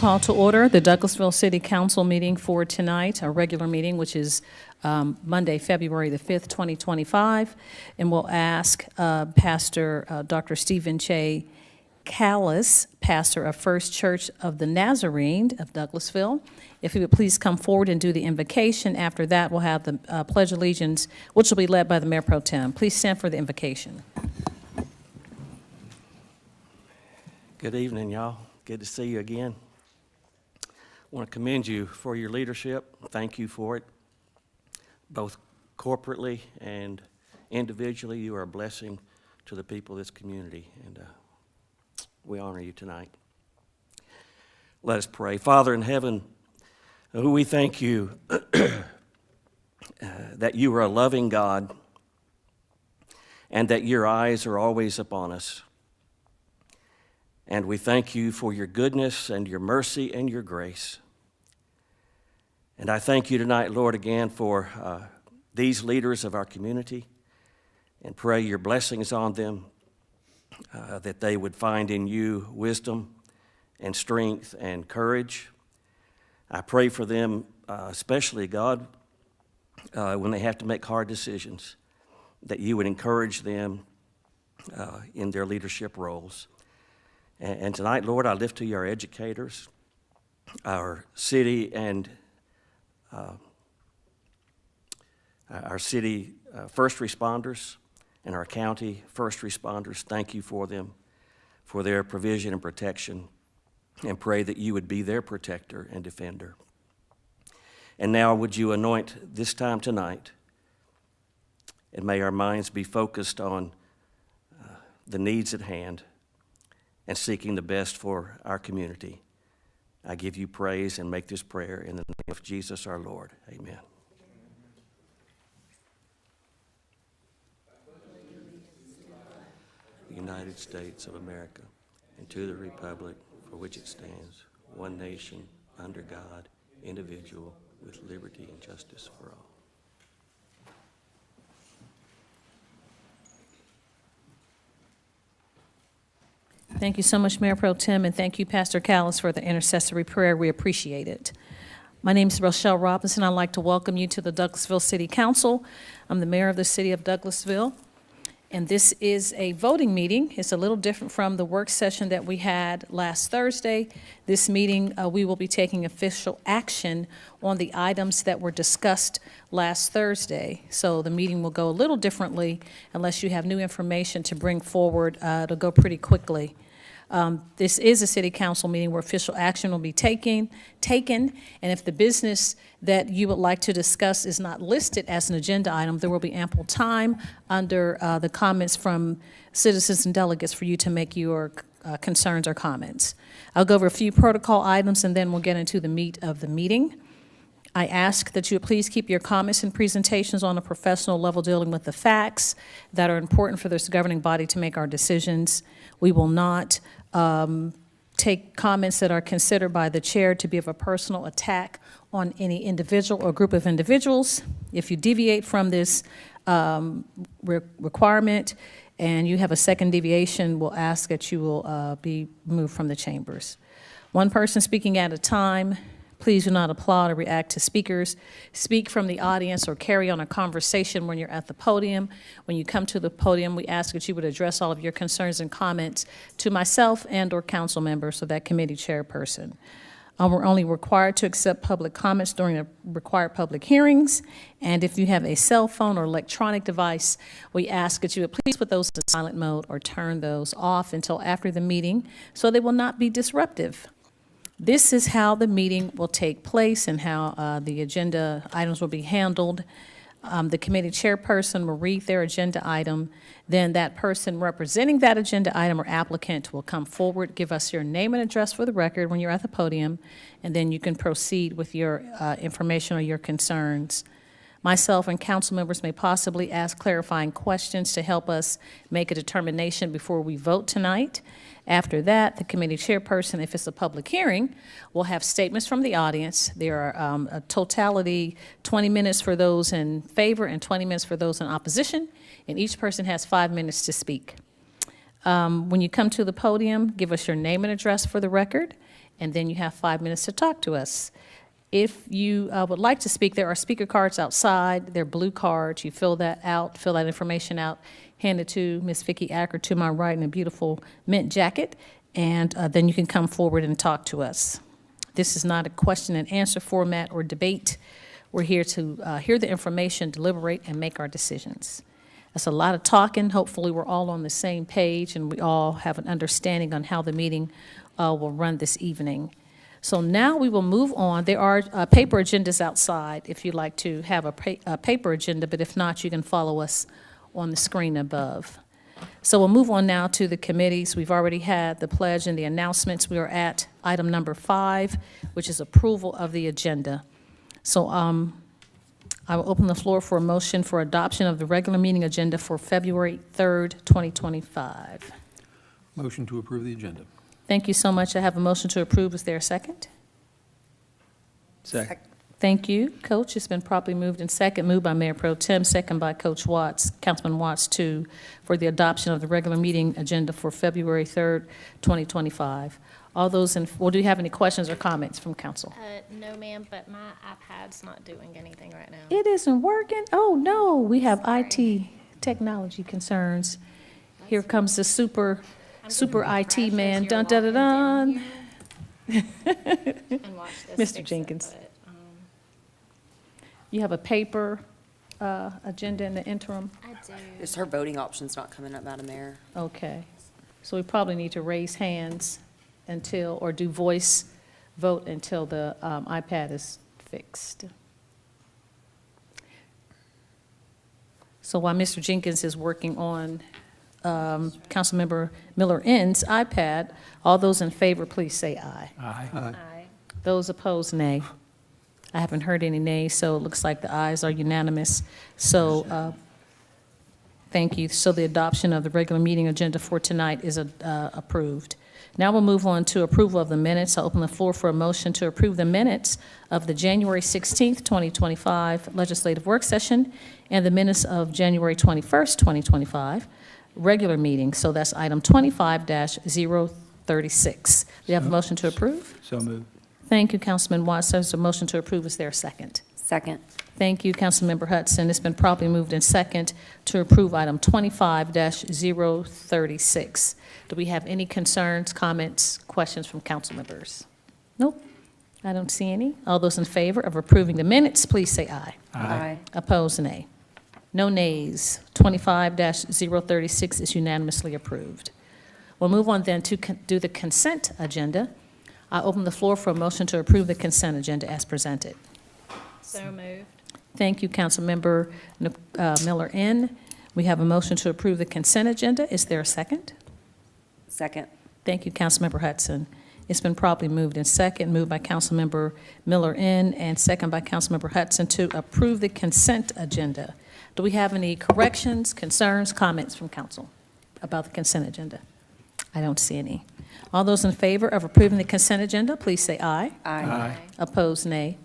Call to order the Douglasville City Council meeting for tonight, our regular meeting, which is Monday, February the 5th, 2025. And we'll ask Pastor Dr. Stephen Che Callis, pastor of First Church of the Nazarene of Douglasville, if he would please come forward and do the invocation. After that, we'll have the Pledge of Allegiance, which will be led by the Mayor Pro Tem. Please stand for the invocation. Good evening, y'all. Good to see you again. I want to commend you for your leadership. Thank you for it. Both corporately and individually, you are a blessing to the people of this community, and we honor you tonight. Let us pray. Father in heaven, we thank you that you are a loving God and that your eyes are always upon us. And we thank you for your goodness and your mercy and your grace. And I thank you tonight, Lord, again for these leaders of our community, and pray your blessings on them, that they would find in you wisdom and strength and courage. I pray for them, especially, God, when they have to make hard decisions, that you would encourage them in their leadership roles. And tonight, Lord, I lift to you our educators, our city and our city first responders, and our county first responders. Thank you for them, for their provision and protection, and pray that you would be their protector and defender. And now would you anoint this time tonight, and may our minds be focused on the needs at hand and seeking the best for our community. I give you praise and make this prayer in the name of Jesus our Lord. Amen. The United States of America, and to the republic for which it stands, one nation, under God, indivisible, with liberty and justice for all. Thank you so much, Mayor Pro Tem, and thank you, Pastor Callis, for the intercessory prayer. We appreciate it. My name is Rochelle Robinson. I'd like to welcome you to the Douglasville City Council. I'm the mayor of the city of Douglasville, and this is a voting meeting. It's a little different from the work session that we had last Thursday. This meeting, we will be taking official action on the items that were discussed last Thursday. So the meeting will go a little differently unless you have new information to bring forward. It'll go pretty quickly. This is a city council meeting where official action will be taken, and if the business that you would like to discuss is not listed as an agenda item, there will be ample time under the comments from citizens and delegates for you to make your concerns or comments. I'll go over a few protocol items, and then we'll get into the meat of the meeting. I ask that you please keep your comments and presentations on a professional level, dealing with the facts that are important for this governing body to make our decisions. We will not take comments that are considered by the chair to be of a personal attack on any individual or group of individuals. If you deviate from this requirement and you have a second deviation, we'll ask that you will be moved from the chambers. One person speaking at a time. Please do not applaud or react to speakers. Speak from the audience or carry on a conversation when you're at the podium. When you come to the podium, we ask that you would address all of your concerns and comments to myself and or council members, or that committee chairperson. We're only required to accept public comments during the required public hearings. And if you have a cell phone or electronic device, we ask that you would please put those to silent mode or turn those off until after the meeting so they will not be disruptive. This is how the meeting will take place and how the agenda items will be handled. The committee chairperson will read their agenda item. Then that person representing that agenda item or applicant will come forward, give us your name and address for the record when you're at the podium, and then you can proceed with your information or your concerns. Myself and council members may possibly ask clarifying questions to help us make a determination before we vote tonight. After that, the committee chairperson, if it's a public hearing, will have statements from the audience. There are a totality 20 minutes for those in favor and 20 minutes for those in opposition, and each person has 5 minutes to speak. When you come to the podium, give us your name and address for the record, and then you have 5 minutes to talk to us. If you would like to speak, there are speaker cards outside. They're blue cards. You fill that out, fill that information out, hand it to Ms. Vicki Acker to my right in a beautiful mint jacket, and then you can come forward and talk to us. This is not a question and answer format or debate. We're here to hear the information, deliberate, and make our decisions. That's a lot of talking. Hopefully, we're all on the same page and we all have an understanding on how the meeting will run this evening. So now we will move on. There are paper agendas outside if you'd like to have a paper agenda, but if not, you can follow us on the screen above. So we'll move on now to the committees. We've already had the pledge and the announcements. We are at item number 5, which is approval of the agenda. So I will open the floor for a motion for adoption of the regular meeting agenda for February 3rd, 2025. Motion to approve the agenda. Thank you so much. I have a motion to approve. Is there a second? Second. Thank you, Coach. It's been properly moved and second, moved by Mayor Pro Tem, second by Coach Watts, Councilman Watts, for the adoption of the regular meeting agenda for February 3rd, 2025. All those in, well, do you have any questions or comments from council? No, ma'am, but my iPad's not doing anything right now. It isn't working? Oh, no, we have IT technology concerns. Here comes the super IT man, dun, dun, dun, dun. And watch this. Mr. fix it, Jenkins. but, You have a paper agenda in the interim? I do. Just her voting option's not coming up, Madam Mayor. Okay. So we probably need to raise hands until, or do voice vote until the iPad is fixed. So while Mr. Jenkins is working on Councilmember Miller N's iPad, all those in favor, please say aye. Aye. Those opposed, nay. I haven't heard any nays, so it looks like the ayes are unanimous. So, thank you. So the adoption of the regular meeting agenda for tonight is approved. Now we'll move on to approval of the minutes. I'll open the floor for a motion to approve the minutes of the January 16th, 2025 legislative work session and the minutes of January 21st, 2025 regular meeting. So that's item 25-036. Do you have a motion to approve? So moved. Thank you, Councilman Watts. There's a motion to approve. Is there a second? Second. Thank you, Councilmember Hudson. It's been properly moved in second to approve item 25-036. Do we have any concerns, comments, questions from council members? Nope, I don't see any. All those in favor of approving the minutes, please say aye. Aye. Opposed, nay. No nays. 25-036 is unanimously approved. We'll move on then to do the consent agenda. I open the floor for a motion to approve the consent agenda as presented. So moved. Thank you, Councilmember Miller N. We have a motion to approve the consent agenda. Is there a second? Second. Thank you, Councilmember Hudson. It's been properly moved in second, moved by Councilmember Miller N. and second by Councilmember Hudson to approve the consent agenda. Do we have any corrections, concerns, comments from council about the consent agenda? I don't see any. All those in favor of approving the consent agenda, please say aye. Aye. Opposed, nay.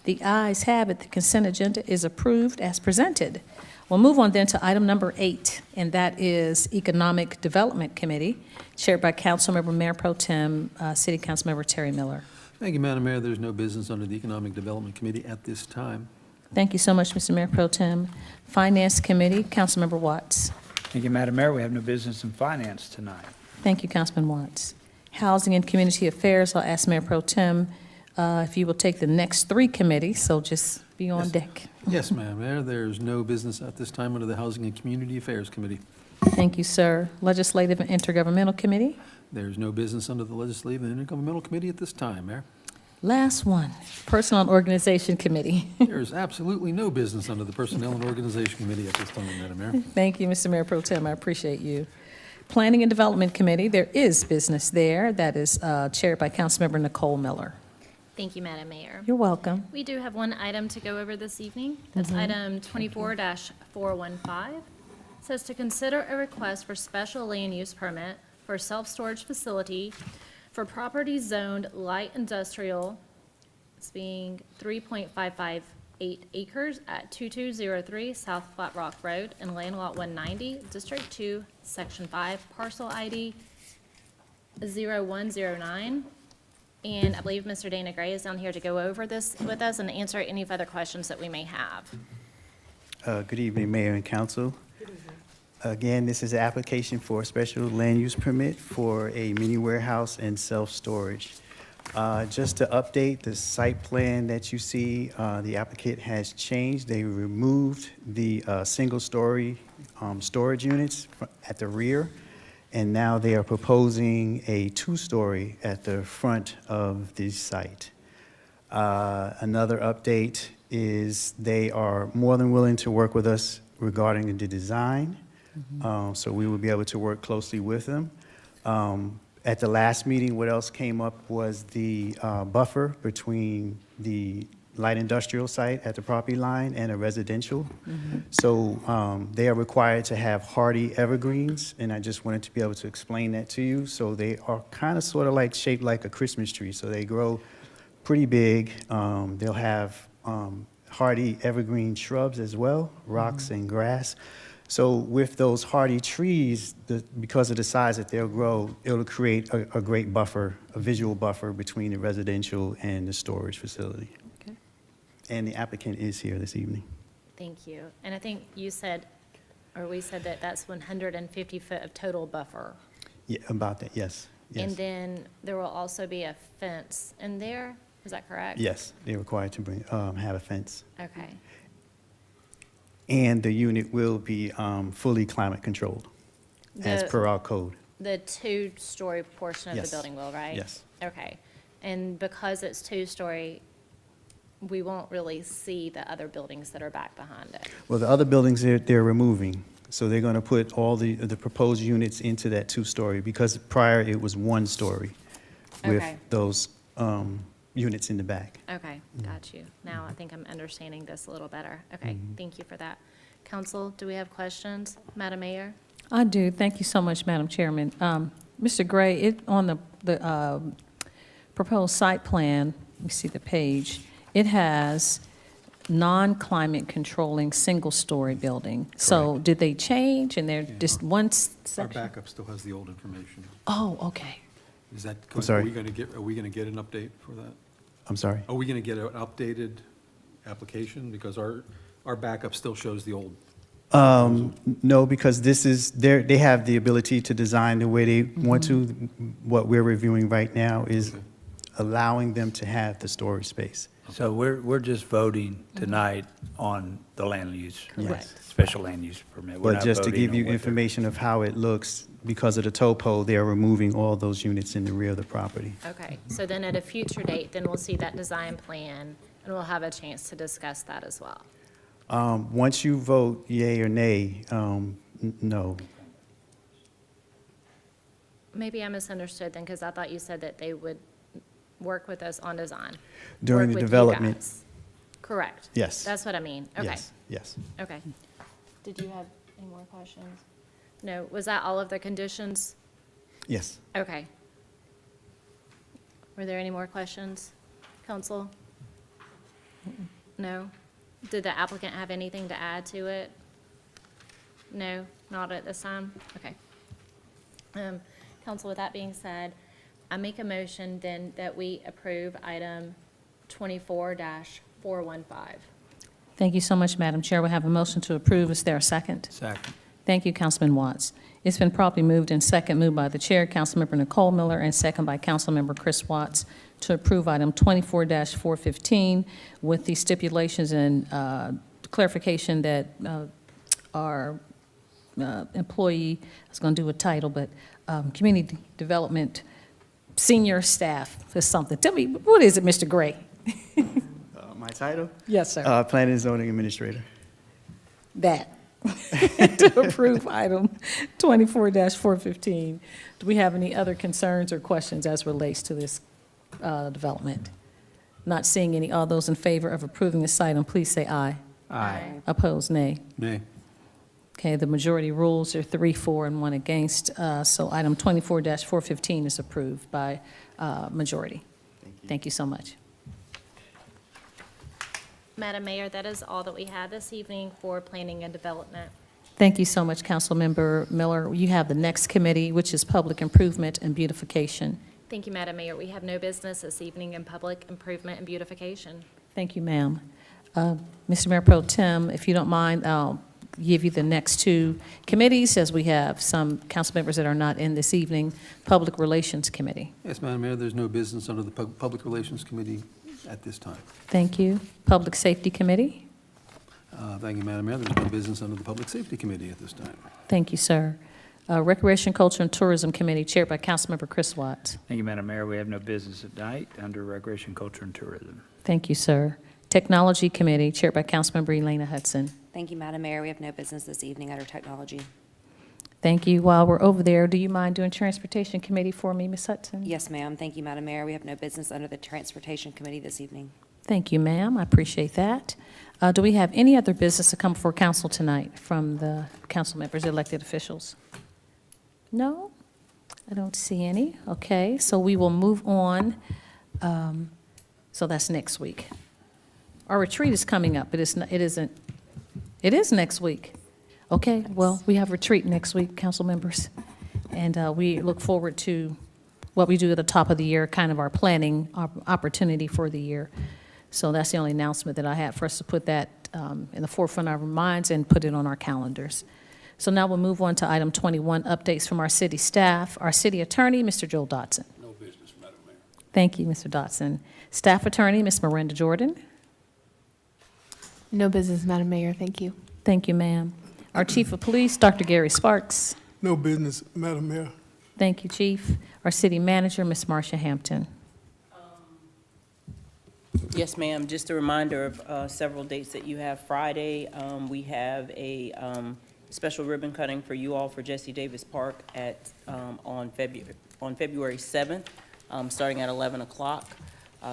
The ayes have it. The consent agenda is approved as presented. We'll move on then to item number 8, and that is Economic Development Committee, chaired by Councilmember Mayor Pro Tem, City Councilmember Terry Miller. Thank you, Madam Mayor. There's no business under the Economic Development Committee at this time. Thank you so much, Mr. Mayor Pro Tem. Finance Committee, Councilmember Watts. Thank you, Madam Mayor. We have no business in finance tonight. Thank you, Councilman Watts. Housing and Community Affairs, I'll ask Mayor Pro Tem if you will take the next 3 committees, so just be on Yes. deck. Yes, Madam Mayor. There's no business at this time under the Housing and Community Affairs Committee. Thank you, sir. Legislative and Intergovernmental Committee. There's no business under the Legislative and Intergovernmental Committee at this time, Mayor. Last one, Personnel and Organization Committee. There's absolutely no business under the Personnel and Organization Committee at this time, Madam Mayor. Thank you, Mr. Mayor Pro Tem. I appreciate you. Planning and Development Committee, there is business there. That is chaired by Councilmember Nicole Miller. Thank you, Madam Mayor. You're welcome. We do have one item to go over this evening. That's item 24-415. Says to consider a request for special land use permit for self-storage facility for property zoned light industrial, it's being 3.558 acres at 2203 South Flat Rock Road in Land Lot 190, District 2, Section 5, Parcel ID 0109 And I believe Mr. Dana Gray is down here to go over this with us and answer any further questions that we may have. Good evening, Mayor and Council. Again, this is an application for a special land use permit for a mini warehouse and self-storage. Just to update the site plan that you see, the applicant has changed. They removed the single-story storage units at the rear, and now they are proposing a two-story at the front of the site. Another update is they are more than willing to work with us regarding the design. So we will be able to work closely with them. At the last meeting, what else came up was the buffer between the light industrial site at the property line and a residential. So they are required to have hardy evergreens, and I just wanted to be able to explain that to you. So they are kind of sort of like shaped like a Christmas tree. So they grow pretty big. They'll have hardy evergreen shrubs as well, rocks and grass. So with those hardy trees, because of the size that they'll grow, it'll create a great buffer, a visual buffer between the residential and the storage facility. Okay. And the applicant is here this evening. Thank you. And I think you said, or we said that that's 150 foot of total buffer. Yeah, about that, yes. And Yes. then there will also be a fence in there, is that correct? Yes, they're required to have a fence. Okay, And the unit will be fully climate controlled, as The- per our code. the two-story portion of the Yes. building will, right? Yes. Okay, and because it's two-story, we won't really see the other buildings that are back behind it. Well, the other buildings they're removing, so they're going to put all the proposed units into that two-story, because prior it was one story with Okay. those units in the back. Okay, got you. Now I think I'm understanding this a little better. Okay, thank you for that. Council, do we have questions? Madam Mayor? I do. Thank you so much, Madam Chairman. Mr. Gray, on the proposed site plan, let me see the page, it has non-climate controlling single-story building. So did they change and they're just one Our section? backup still has the old information. Oh, okay. Is that, I'm sorry? are we going to get an update for that? I'm sorry? Are we going to get an updated application? Because our backup still shows the old. No, because this is, they have the ability to design the way they want to. What we're reviewing right now is Okay. allowing them to have the storage space. So we're just voting tonight on the land use. Correct. Special land use permit. We're But not just to voting give on you what they're- information of how it looks, because of the topo, they are removing all those units in the rear of the property. Okay, so then at a future date, then we'll see that design plan, and we'll have a chance to discuss that as well. Once you vote yea or nay, no. Maybe I misunderstood then, because I thought you said that they would work with us on design. During Work the with you development. guys. Correct. Yes. That's what I mean. Okay, Yes, yes. okay. Did you have any more questions? No, was that all of the conditions? Yes. Okay. Were there any more questions, council? No? Did the applicant have anything to add to it? No, not at this time? Okay. Council, with that being said, I make a motion then that we approve item 24-415. Thank you so much, Madam Chair. We have a motion to approve. Is there a second? Second. Thank you, Councilman Watts. It's been properly moved and second, moved by the Chair, Councilmember Nicole Miller, and second by Councilmember Chris Watts, to approve item 24-415 with the stipulations and clarification that our employee, I was going to do a title, but community development senior staff is something. Tell me, what is it, Mr. Gray? My title? Yes, sir. Planning and Zoning Administrator. That. To approve item 24-415. Do we have any other concerns or questions as relates to this development? Not seeing any. All those in favor of approving this item, please say aye. Aye. Opposed, nay. Nay. Okay, the majority rules are 3, 4, and 1 against, so item 24-415 is approved by majority. Thank you so much. Madam Mayor, that is all that we have this evening for planning and development. Thank you so much, Councilmember Miller. You have the next committee, which is Public Improvement and Beautification. Thank you, Madam Mayor. We have no business this evening in public improvement and beautification. Thank you, ma'am. Mr. Mayor Pro Tem, if you don't mind, I'll give you the next two committees, as we have some council members that are not in this evening. Public Relations Committee. Yes, Madam Mayor, there's no business under the Public Relations Committee at this time. Thank you. Public Safety Committee. Thank you, Madam Mayor. There's no business under the Public Safety Committee at this time. Thank you, sir. Recreation, Culture, and Tourism Committee, chaired by Councilmember Chris Watts. Thank you, Madam Mayor. We have no business tonight under Recreation, Culture, and Tourism. Thank you, sir. Technology Committee, chaired by Councilmember Elena Hudson. Thank you, Madam Mayor. We have no business this evening under technology. Thank you. While we're over there, do you mind doing Transportation Committee for me, Ms. Hudson? Yes, ma'am. Thank you, Madam Mayor. We have no business under the Transportation Committee this evening. Thank you, ma'am. I appreciate that. Do we have any other business to come before council tonight from the council members, elected officials? No? I don't see any. Okay, so we will move on. So that's next week. Our retreat is coming up. It is next week. Okay, well, we have retreat next week, council members. And we look forward to what we do at the top of the year, kind of our planning opportunity for the year. So that's the only announcement that I had for us to put that in the forefront of our minds and put it on our calendars. So now we'll move on to item 21, updates from our city staff. Our city attorney, Mr. Joel Dotson. No business, Madam Mayor. Thank you, Mr. Dotson. Staff attorney, Ms. Miranda Jordan. No business, Madam Mayor. Thank you. Thank you, ma'am. Our chief of police, Dr. Gary Sparks. No business, Madam Mayor. Thank you, chief. Our city manager, Ms. Marcia Hampton. Yes, ma'am. Just a reminder of several dates that you have. Friday, we have a special ribbon cutting for you all for Jesse Davis Park on February 7th, starting at 11 o'clock.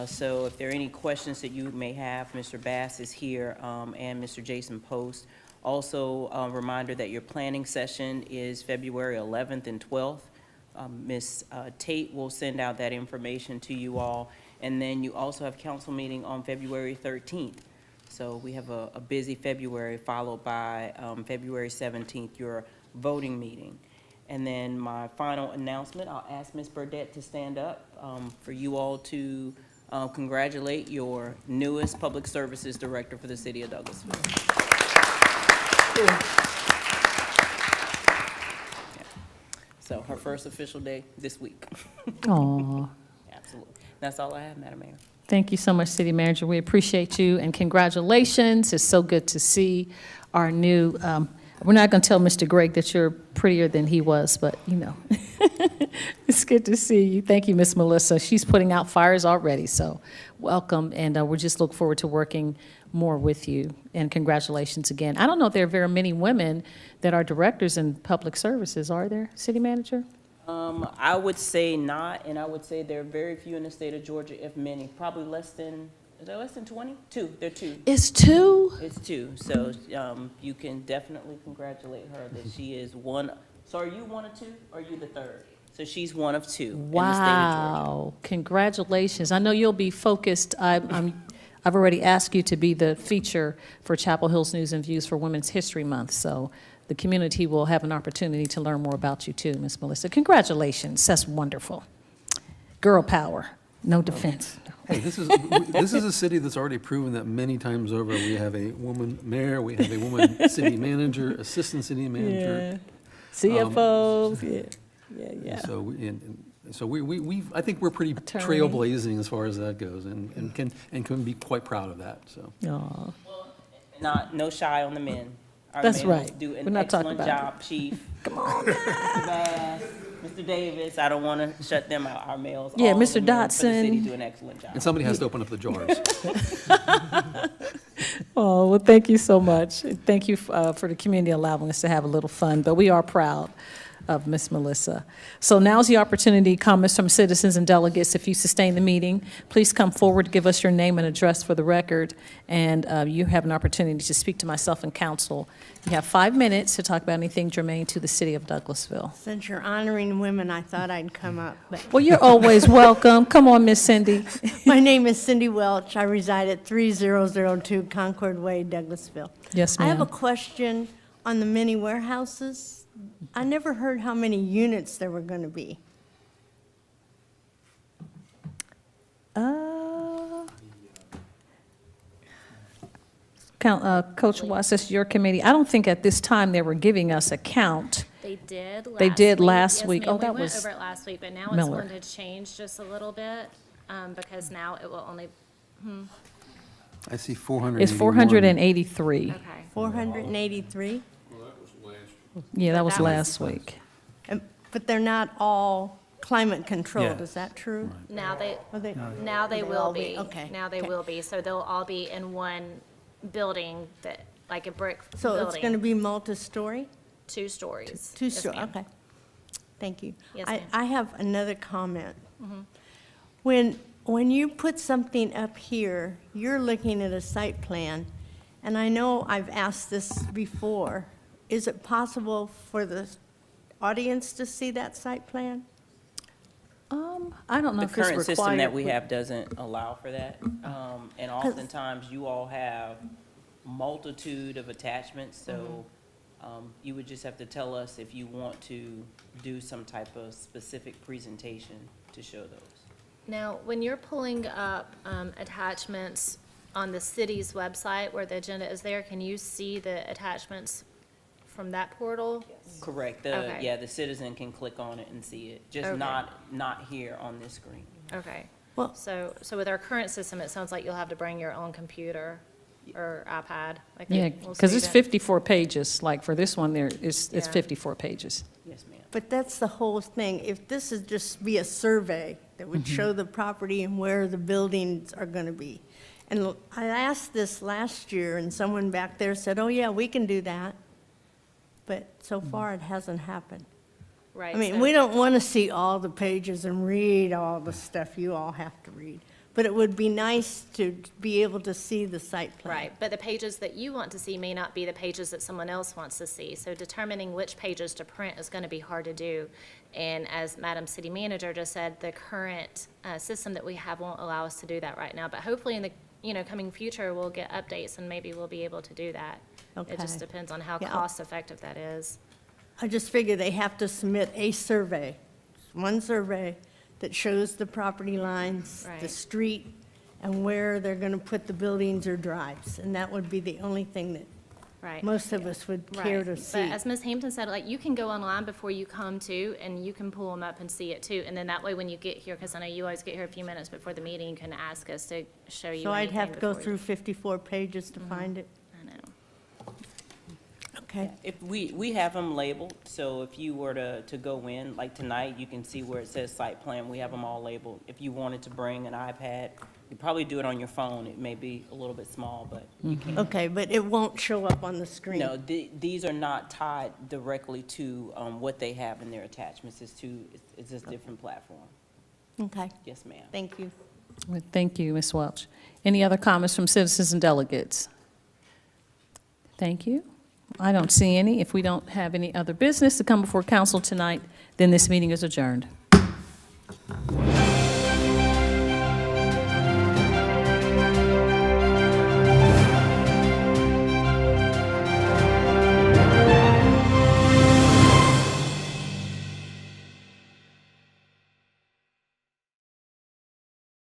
So if there are any questions that you may have, Mr. Bass is here, and Mr. Jason Post. Also, a reminder that your planning session is February 11th and 12th. Ms. Tate will send out that information to you all. And then you also have council meeting on February 13th. So we have a busy February, followed by February 17th, your voting meeting. And then my final announcement, I'll ask Ms. Burdette to stand up for you all to congratulate your newest public services director for the city of Douglasville. Yeah. So her first official day this week. Aw. Absolutely. That's all I have, Madam Mayor. Thank you so much, city manager. We appreciate you, and congratulations. It's so good to see our new, we're not going to tell Mr. Gregg that you're prettier than he was, but, you know, it's good to see you. Thank you, Miss Melissa. She's putting out fires already, so welcome, and we just look forward to working more with you, and congratulations again. I don't know if there are very many women that are directors in public services, are there, city manager? I would say not, and I would say there are very few in the state of Georgia, if many. Probably less than, is there less than 20? Two, there are two. It's two? It's two, so you can definitely congratulate her that she is one. So are you one of two, or are you the third? So she's one of two in the state of Georgia. Wow, congratulations. I know you'll be focused. I've already asked you to be the feature for Chapel Hill's News and Views for Women's History Month, so the community will have an opportunity to learn more about you too, Ms. Melissa. Congratulations, that's wonderful. Girl power, no defense. Hey, this is a city that's already proven that many times over. We have a woman mayor, we have a woman city manager, assistant city manager. CFOs, yeah. So we I think we're pretty Attorney. trailblazing as far as that goes, and can be quite proud of that. So. Aw. No shy on the men. Our That's men right. Do We're an not talking excellent about job, Chief. Come on, Mr. Bass, Mr. Davis. I don't want to shut them out. Our males. Yeah, all of Mr. the men for the city Dotson. do an excellent job. And somebody has to open up the jars. Oh, well, thank you so much. Thank you for the community allowing us to have a little fun, but we are proud of Miss Melissa. So now's the opportunity, comments from citizens and delegates. If you sustain the meeting, please come forward, give us your name and address for the record, and you have an opportunity to speak to myself and council. You have 5 minutes to talk about anything germane to the city of Douglasville. Since you're honoring women, I thought I'd come up. But Well, you're always welcome. Come on, Miss Cindy. my name is Cindy Welch. I reside at 3002 Concord Way, Douglasville. Yes, I have a ma'am. question on the mini warehouses. I never heard how many units there were going to be. Coach Watts, this is your committee. I don't think at this time they were giving us a count. They did last week. They did last Yes, week. ma'am. Oh, that We was went over it last week, but now Miller. it's going to change just a little bit, because now it will only, I see 481. It's 483. okay. 483? Yeah, that was That was- last week. But they're not all climate controlled, Yeah. is that true? Now they, Are they- now they They'll will all be. okay, Now they okay. will be. So they'll all be in one building that, like a brick So it's going to building, be multi-story? 2 stories. Two Yes, story, ma'am. okay. Thank you. Yes, I- ma'am. I have another comment. When you put something up here, you're looking at a site plan, and I know I've asked this before. Is it possible for the audience to see that site plan? I don't know The if it's current system that we required. have doesn't allow for that. And oftentimes you all have multitude of attachments, so you would just have to tell us if you want to do some type of specific presentation to show those. Now, when you're pulling up attachments on the city's website where the agenda is there, can you see the attachments from that portal? Correct. Okay. Yeah, the citizen can click on it and see it, just Okay. not here on this screen. Okay. Well- So with our current system, it sounds like you'll have to bring your own computer or iPad. Like Yeah, we'll because see it's that. 54 pages. Like for this one there, it's Yeah. 54 pages. Yes, ma'am. But that's the whole thing. If this is just be a survey that would show the property and where the buildings are going to be. And I asked this last year, and someone back there said, oh, yeah, we can do that. But so far, it hasn't happened. Right. I mean, so- we don't want to see all the pages and read all the stuff you all have to read. But it would be nice to be able to see the site plan. Right, but the pages that you want to see may not be the pages that someone else wants to see. So determining which pages to print is going to be hard to do. And as Madam City Manager just said, the current system that we have won't allow us to do that right now. But hopefully in the, coming future, we'll get updates and maybe we'll be able to do that. It just Okay. depends on how Yeah, I'll- cost-effective that is. I just figure they have to submit a survey, one survey that shows the property lines, the Right. street, and where they're going to put the buildings or drives. And that would be the only thing that Right. most of us would care Right. to But see. as Ms. Hampton said, like, you can go online before you come to, and you can pull them up and see it too. And then that way, when you get here, because I know you always get here a few minutes before the meeting, you can ask us to show you So I'd anything have to go before you- through 54 pages to find it. I know. Okay. If we have them labeled, so if you were to go in, like tonight, you can see where it says site plan, we have them all labeled. If you wanted to bring an iPad, you probably do it on your phone, it may be a little bit small, but you can. Okay, but it won't show up on the screen. No, these are not tied directly to what they have in their attachments, it's just different platform. Okay, Yes, ma'am. thank you. Well, thank you, Ms. Welch. Any other comments from citizens and delegates? Thank you. I don't see any. If we don't have any other business to come before council tonight, then this meeting is adjourned.